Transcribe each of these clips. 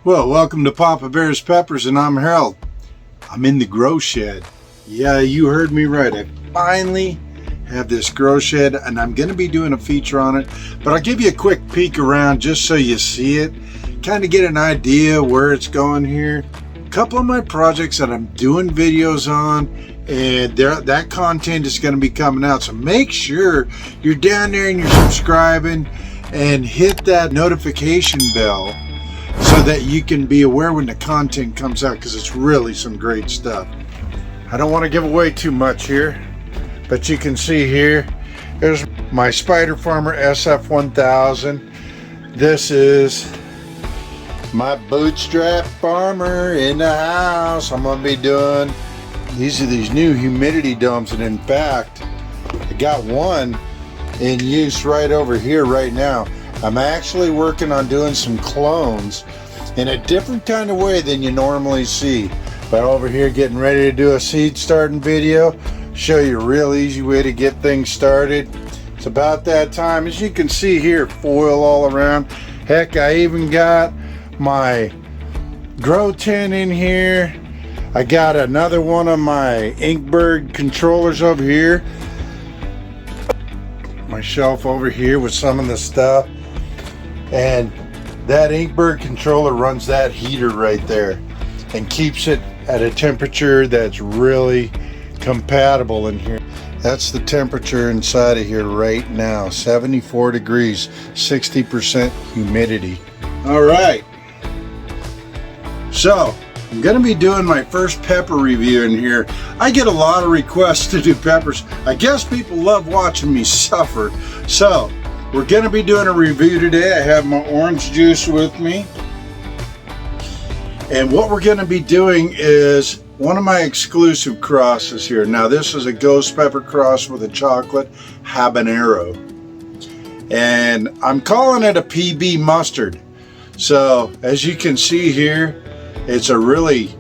Well, welcome to Papa Bear's Peppers, and I'm Harold. I'm in the grow shed. Yeah, you heard me right. I finally have this grow shed, and I'm going to be doing a feature on it. But I'll give you a quick peek around just so you see it, kind of get an idea where it's going here. A couple of my projects that I'm doing videos on, and that content is going to be coming out. So make sure you're down there and you're subscribing, and hit that notification bell so that you can be aware when the content comes out, because it's really some great stuff. I don't want to give away too much here, but you can see here, there's my Spider Farmer SF1000. This is my bootstrap farmer in the house. I'm going to be doing, these are these new humidity domes, and in fact, I got one in use right over here right now. I'm actually working on doing some clones in a different kind of way than you normally see. But over here getting ready to do a seed starting video, show you a real easy way to get things started. It's about that time. As you can see here, foil all around. Heck, I even got my grow tent in here. I got another one of my Inkbird controllers over here. My shelf over here with some of the stuff. And that Inkbird controller runs that heater right there and keeps it at a temperature that's really compatible in here. That's the temperature inside of here right now, 74 degrees, 60% humidity. All right, so I'm going to be doing my first pepper review in here. I get a lot of requests to do peppers. I guess people love watching me suffer. So we're going to be doing a review today. I have my orange juice with me. And what we're going to be doing is one of my exclusive crosses here. Now this is a ghost pepper cross with a chocolate habanero. And I'm calling it a PB mustard. So as you can see here, it's a really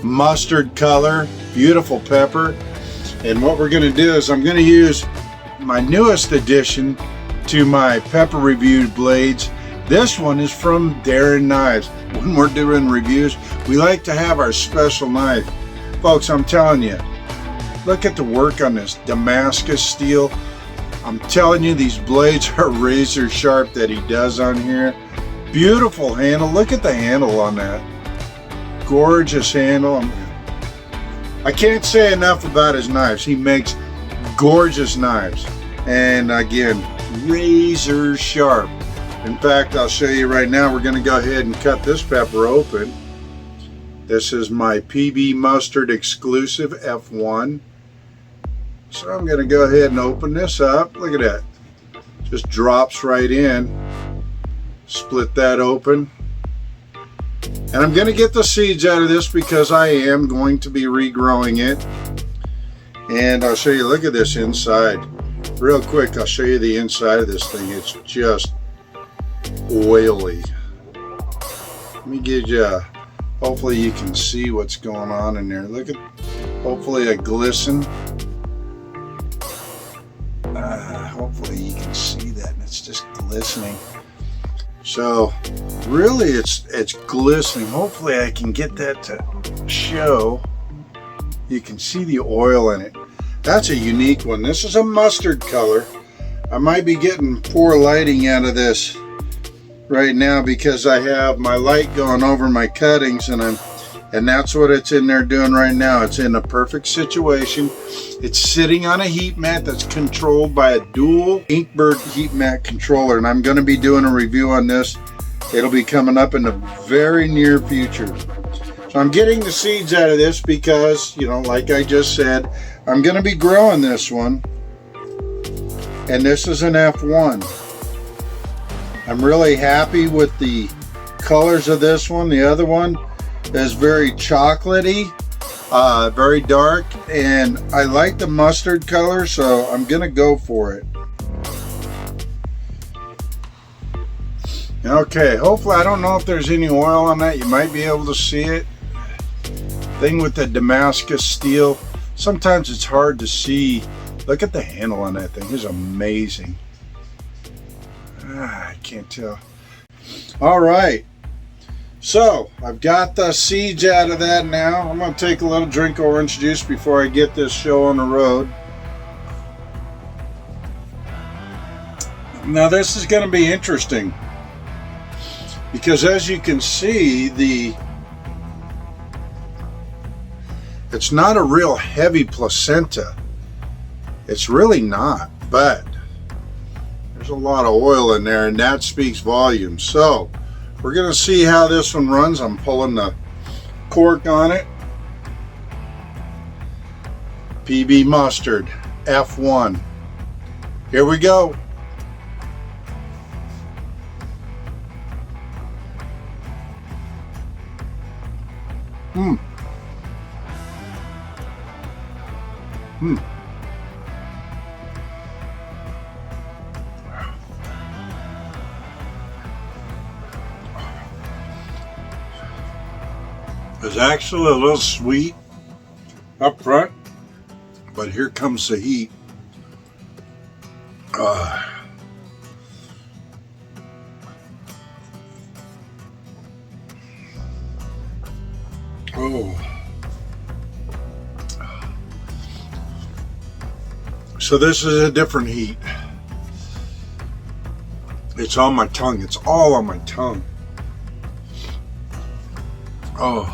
mustard color, beautiful pepper. And what we're going to do is I'm going to use my newest addition to my pepper review blades. This one is from Darren Knives. When we're doing reviews, we like to have our special knife. Folks, I'm telling you, look at the work on this Damascus steel. I'm telling you, these blades are razor sharp that he does on here. Beautiful handle. Look at the handle on that. Gorgeous handle. I can't say enough about his knives. He makes gorgeous knives. And again, razor sharp. In fact, I'll show you right now. We're going to go ahead and cut this pepper open. This is my PB Mustard exclusive F1. So I'm going to go ahead and open this up. Look at that. Just drops right in. Split that open. And I'm going to get the seeds out of this because I am going to be regrowing it. And I'll show you, look at this inside. Real quick, I'll show you the inside of this thing. It's just oily. Let me get you, hopefully you can see what's going on in there. Look at, hopefully a glisten. Hopefully you can see that, and it's just glistening. So really it's glistening. Hopefully I can get that to show. You can see the oil in it. That's a unique one. This is a mustard color. I might be getting poor lighting out of this right now because I have my light going over my cuttings, and that's what it's in there doing right now. It's in a perfect situation. It's sitting on a heat mat that's controlled by a dual Inkbird heat mat controller, and I'm going to be doing a review on this. It'll be coming up in the very near future. So I'm getting the seeds out of this because, you know, like I just said, I'm going to be growing this one, and this is an F1. I'm really happy with the colors of this one. The other one is very chocolatey, very dark, and I like the mustard color, so I'm going to go for it. Okay, hopefully, I don't know if there's any oil on that. You might be able to see it. Thing with the Damascus steel, sometimes it's hard to see. Look at the handle on that thing. It's amazing. I can't tell. All right, So I've got the seeds out of that now. I'm going to take a little drink of orange juice before I get this show on the road. Now this is going to be interesting because as you can see, it's not a real heavy placenta. It's really not, but there's a lot of oil in there and that speaks volumes. So we're going to see how this one runs. I'm pulling the cork on it. PB mustard, F1. Here we go. It's actually a little sweet up front, but here comes the heat. So this is a different heat. It's on my tongue. It's all on my tongue. Oh,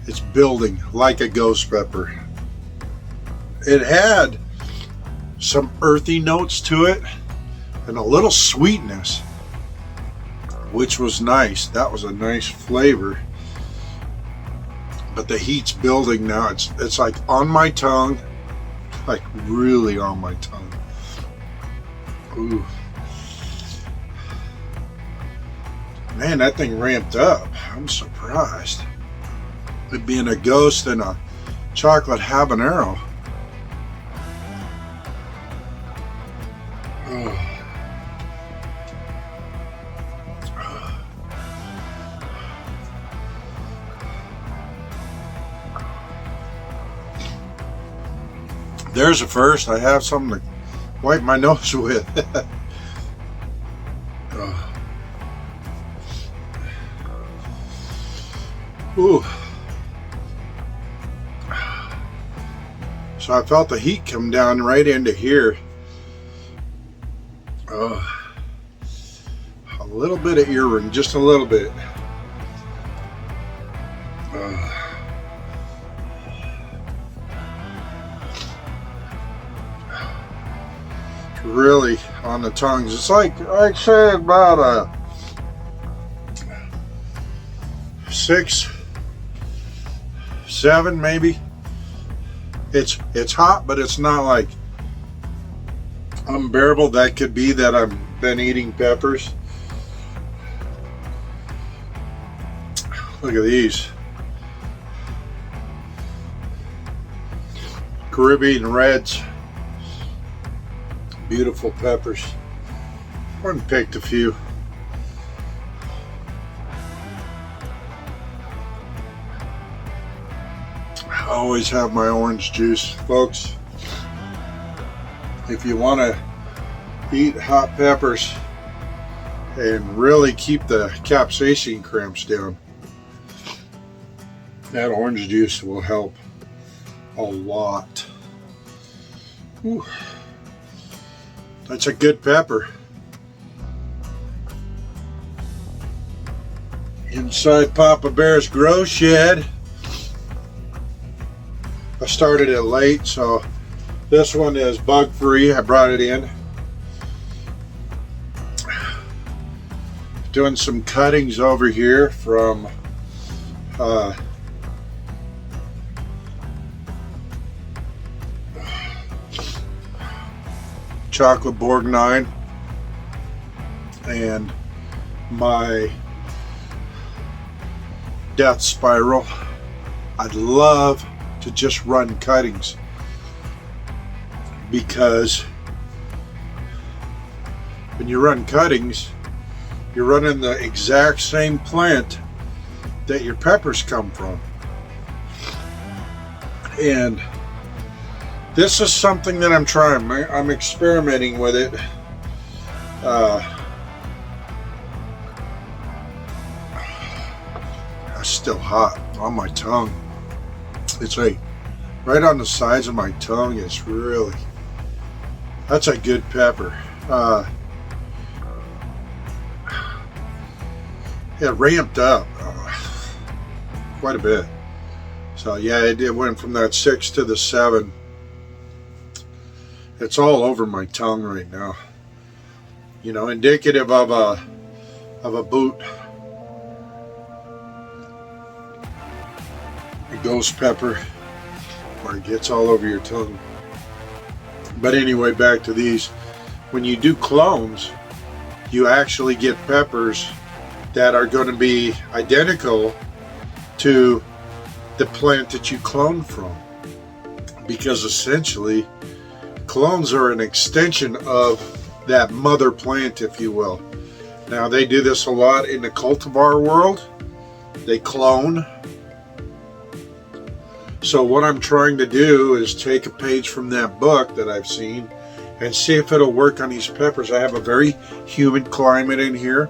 it's building like a ghost pepper. It had some earthy notes to it and a little sweetness, which was nice. That was a nice flavor. But the heat's building now. It's like on my tongue, like really on my tongue. Ooh. Man, that thing ramped up. I'm surprised. It being a ghost and a chocolate habanero. There's a first. I have something to wipe my nose with. Ooh. So I felt the heat come down right into here. A little bit of ear ring, just a little bit. Really on the tongues. It's like I'd say about a 6, 7 maybe. It's hot, but it's not like unbearable. That could be that I've been eating peppers. Look at these Caribbean reds. Beautiful peppers. One picked a few. I always have my orange juice, folks. If you want to eat hot peppers and really keep the capsaicin cramps down, that orange juice will help a lot. Ooh. That's a good pepper. Inside Papa Bear's grow shed. I started it late, so this one is bug free. I brought it in. Doing some cuttings over here from chocolate bourgogne and my death spiral. I'd love to just run cuttings because when you run cuttings, you're running the exact same plant that your peppers come from. And this is something that I'm trying. I'm experimenting with it. it's still hot on my tongue. It's like right on the sides of my tongue. It's really, that's a good pepper. It ramped up quite a bit. So yeah, it went from that 6 to the 7. It's all over my tongue right now. You know, indicative of a boot. A ghost pepper, where it gets all over your tongue. But anyway, back to these. When you do clones, you actually get peppers that are going to be identical to the plant that you cloned from, because essentially clones are an extension of that mother plant, if you will. Now they do this a lot in the cultivar world. They clone. So what I'm trying to do is take a page from that book that I've seen and see if it'll work on these peppers. I have a very humid climate in here.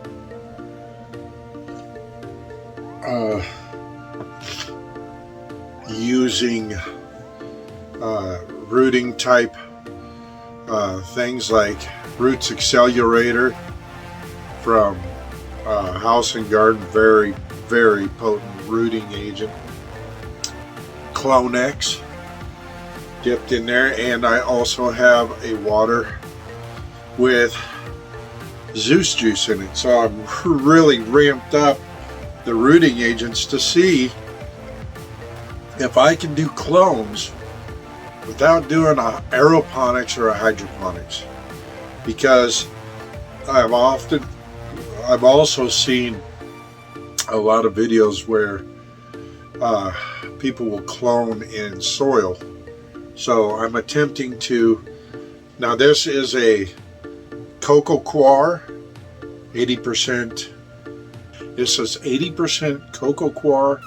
Using rooting type things like Roots Accelerator from House and Garden, very, very potent rooting agent. Clonex dipped in there, and I also have a water with Zeus juice in it. So I'm really ramped up the rooting agents to see if I can do clones without doing a aeroponics or a hydroponics, because I've also seen a lot of videos where people will clone in soil. So I'm attempting to, now this is a cocoa coir, 80%, this is 80% cocoa coir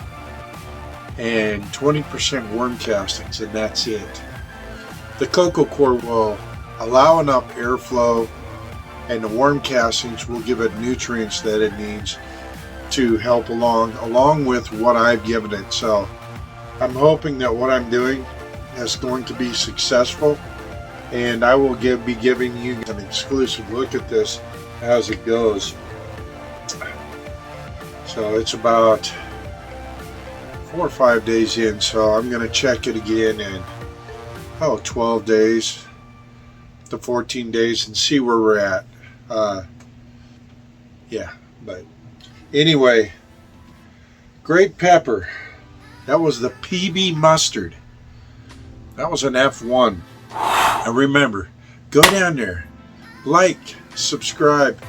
and 20% worm castings, and that's it. The cocoa coir will allow enough airflow, and the worm castings will give it nutrients that it needs to help along with what I've given it. So I'm hoping that what I'm doing is going to be successful, and I will be giving you an exclusive look at this as it goes. So it's about 4 or 5 days in, so I'm going to check it again in 12 days to 14 days and see where we're at. Yeah, but anyway, great pepper. That was the PB mustard. That was an F1. And remember, go down there, like, subscribe,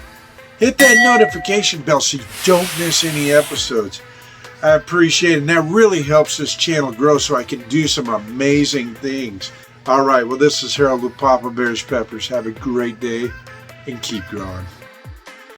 hit that notification bell so you don't miss any episodes. I appreciate it, and that really helps this channel grow so I can do some amazing things. Alright, well, this is Harold with Papa Bear's Peppers. Have a great day and keep growing.